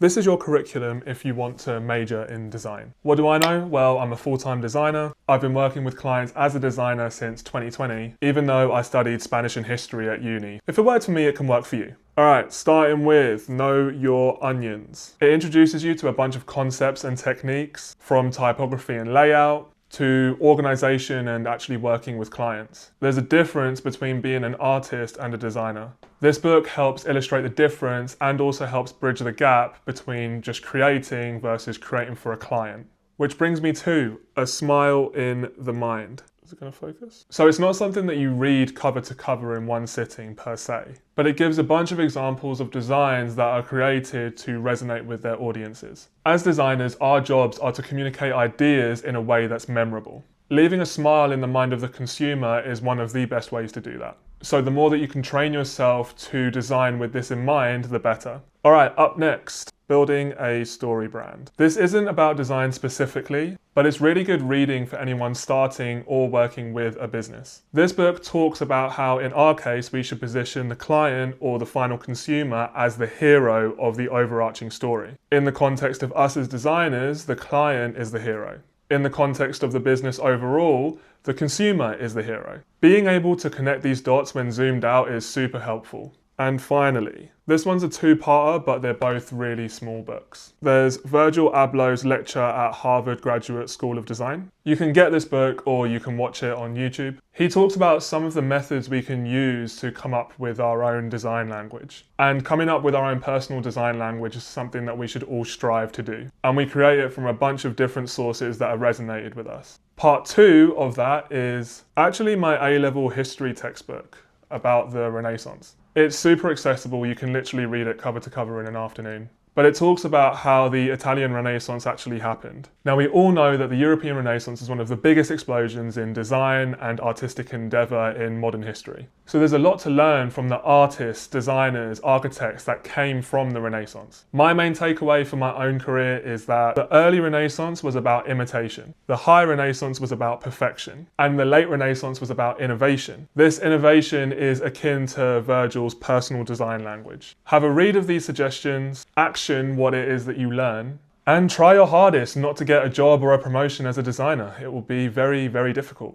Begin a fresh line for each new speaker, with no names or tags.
This is your curriculum if you want to major in design. What do I know? Well, I'm a full-time designer. I've been working with clients as a designer since 2020, even though I studied Spanish and history at uni. If it worked for me, it can work for you. Alright, starting with Know Your Onions. It introduces you to a bunch of concepts and techniques from typography and layout to organization and actually working with clients. There's a difference between being an artist and a designer. This book helps illustrate the difference and also helps bridge the gap between just creating versus creating for a client. Which brings me to A Smile in the Mind. Is it going to focus? So it's not something that you read cover to cover in one sitting per se, but it gives a bunch of examples of designs that are created to resonate with their audiences. As designers, our jobs are to communicate ideas in a way that's memorable. Leaving a smile in the mind of the consumer is one of the best ways to do that. So the more that you can train yourself to design with this in mind, the better. All right, up next, building a story brand. This isn't about design specifically, but it's really good reading for anyone starting or working with a business. This book talks about how, in our case, we should position the client or the final consumer as the hero of the overarching story. In the context of us as designers, the client is the hero. In the context of the business overall, the consumer is the hero. Being able to connect these dots when zoomed out is super helpful. And finally, this one's a two-parter, but they're both really small books. There's Virgil Abloh's lecture at Harvard Graduate School of Design. You can get this book or you can watch it on YouTube. He talks about some of the methods we can use to come up with our own design language. And coming up with our own personal design language is something that we should all strive to do. And we create it from a bunch of different sources that have resonated with us. Part 2 of that is actually my A-level history textbook about the Renaissance. It's super accessible, you can literally read it cover to cover in an afternoon. But it talks about how the Italian Renaissance actually happened. Now we all know that the European Renaissance is one of the biggest explosions in design and artistic endeavour in modern history. So there's a lot to learn from the artists, designers, architects that came from the Renaissance. My main takeaway for my own career is that the early Renaissance was about imitation, the high Renaissance was about perfection, and the late Renaissance was about innovation. This innovation is akin to Virgil's personal design language. Have a read of these suggestions, action what it is that you learn, and try your hardest not to get a job or a promotion as a designer. It will be very, very difficult.